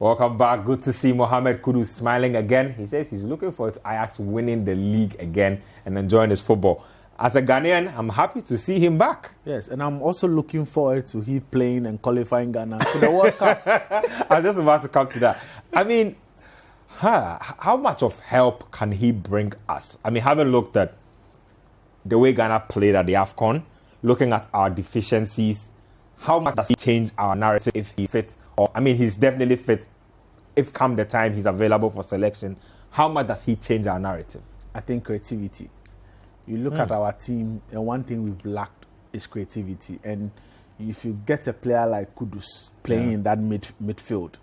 Welcome back. Good to see Mohammed Kudus smiling again. He says he's looking forward to Ajax winning the league again and enjoying his football. As a Ghanaian, I'm happy to see him back. Yes, and I'm also looking forward to him playing and qualifying Ghana to the World Cup. I was just about to come to that. I mean, how much of help can he bring us? I mean, having looked at the way Ghana played at the AFCON, looking at our deficiencies, how much does he change our narrative if he's fit? Or, I mean, he's definitely fit if come the time he's available for selection. How much does he change our narrative? I think creativity. You look at our team, and one thing we've lacked is creativity. And if you get a player like Kudus playing in that midfield,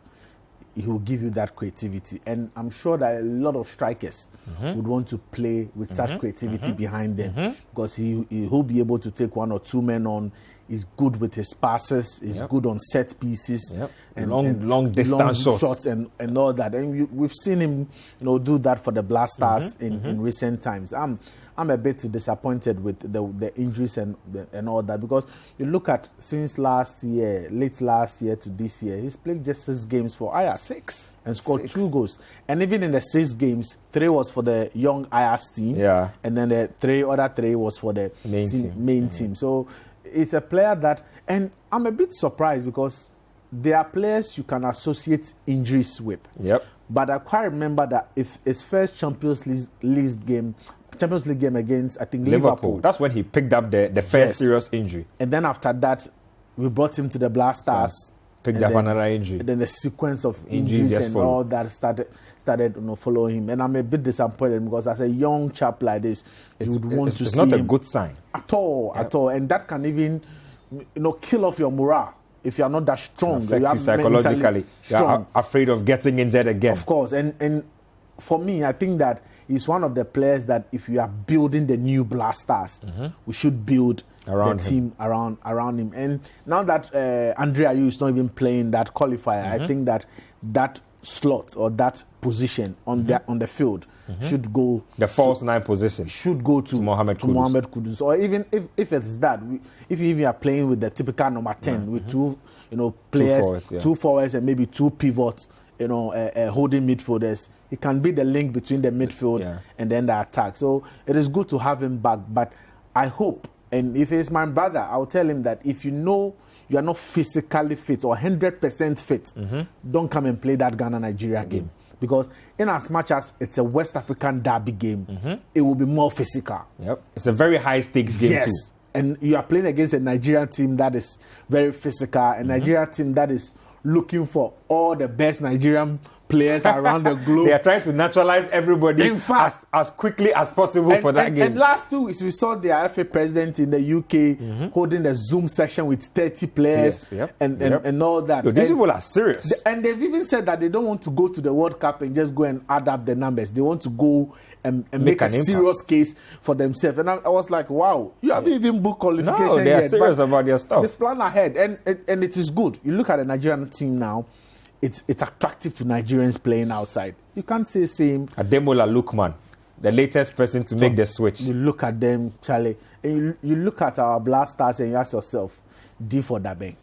he will give you that creativity. And I'm sure that a lot of strikers would want to play with such creativity behind them because he'll be able to take one or two men on. He's good with his passes. He's good on set pieces and long distance shots and all that. And we've seen him, do that for the Black Stars in recent times. I'm a bit disappointed with the injuries and all that because you look at since late last year to this year, he's played just 6 games for Ajax. 6 and scored 2 goals. And even in the 6 games, 3 was for the young Ajax team. Yeah. And then the other 3 was for the main team. So it's a player that, and I'm a bit surprised because there are players you can associate injuries with. Yep. But I quite remember that if his first Champions League game against, I think, Liverpool. That's when he picked up the first serious injury. And then after that, we brought him to the Black Stars. Picked up another injury. And then the sequence of injuries and all that started following him. And I'm a bit disappointed because as a young chap like this, you would want to see him. It's not a good sign. At all. And that can even, kill off your morale. If you're not that strong, affect you psychologically. You're afraid of getting injured again. Of course. And for me, I think that he's one of the players that if you are building the new Black Stars, we should build the team around him. And now that Andre Ayew is not even playing that qualifier, I think that slot or that position on the field should go. The false 9 position should go to Mohammed Kudus. Or even if it's that, if you even are playing with the typical number 10 with 2 players, 2 forwards and maybe 2 pivots, holding midfielders, it can be the link between the midfield and then the attack. So it is good to have him back. But I hope, and if it's my brother, I'll tell him that if you know you are not physically fit or 100% fit, don't come and play that Ghana-Nigeria game. Because in as much as it's a West African derby game, it will be more physical. Yep. It's a very high-stakes game too. And you are playing against a Nigerian team that is very physical, a Nigerian team that is looking for all the best Nigerian players around the globe. They are trying to naturalize everybody as quickly as possible for that game. And last 2 weeks, we saw the IFA president in the UK holding a Zoom session with 30 players and all that. Yo, these people are serious. And they've even said that they don't want to go to the World Cup and just go and add up the numbers. They want to go and make a serious case for themselves. And I was like, wow, you haven't even booked qualification yet. No, they are serious about their stuff. They plan ahead. And it is good. You look at the Nigerian team now, it's attractive to Nigerians playing outside. You can't say same. Ademola Lookman, the latest person to make the switch. You look at them, Charlie, and you look at our Black Stars and you ask yourself, D for Dabeng.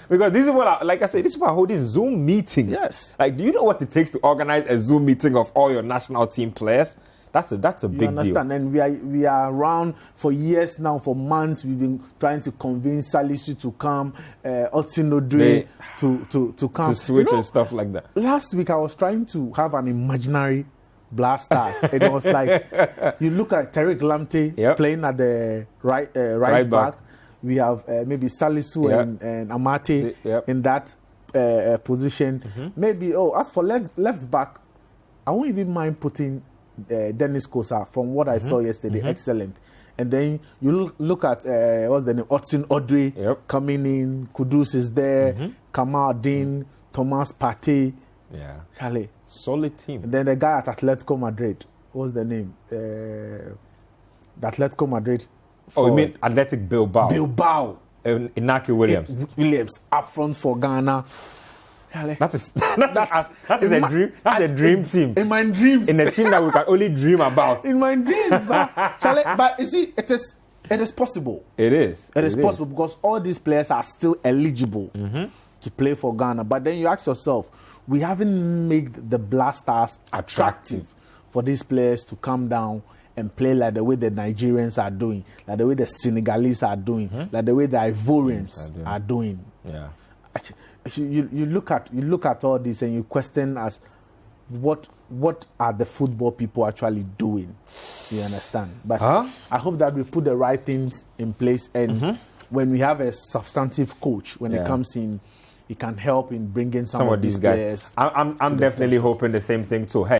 Because these people are, like I said, these people are holding Zoom meetings. Yes. Like, do you know what it takes to organize a Zoom meeting of all your national team players? That's a big deal. You understand? And we are around for years now, for months. We've been trying to convince Salisu to come, Otinodre to come. To switch and stuff like that. Last week, I was trying to have an imaginary Black Stars. It was like, you look at Tariq Lamptey playing at the right back. We have maybe Salisu and Amate in that position. Maybe, as for left back, I won't even mind putting Dennis Kosa from what I saw yesterday. Excellent. And then you look at what's the name, Otin-Odoi coming in. Kudus is there. Kamal Dean, Thomas Partey. Yeah, Charlie, solid team. And then the guy at Atletico Madrid, what's the name? The Atletico Madrid. You mean Athletic Bilbao? Inaki Williams. Williams up front for Ghana. That is a dream. That's a dream team. In my dreams. In a team that we can only dream about. In my dreams, but you see, it is possible. It is. It is possible because all these players are still eligible to play for Ghana. But then you ask yourself, we haven't made the Black Stars attractive for these players to come down and play like the way the Nigerians are doing, like the way the Senegalese are doing, like the way the Ivorians are doing. Yeah. Actually, you look at all this and you question as what are the football people actually doing? You understand? But I hope that we put the right things in place, and when we have a substantive coach, when it comes in, he can help in bringing some of these players. I'm definitely hoping the same thing too. Hey.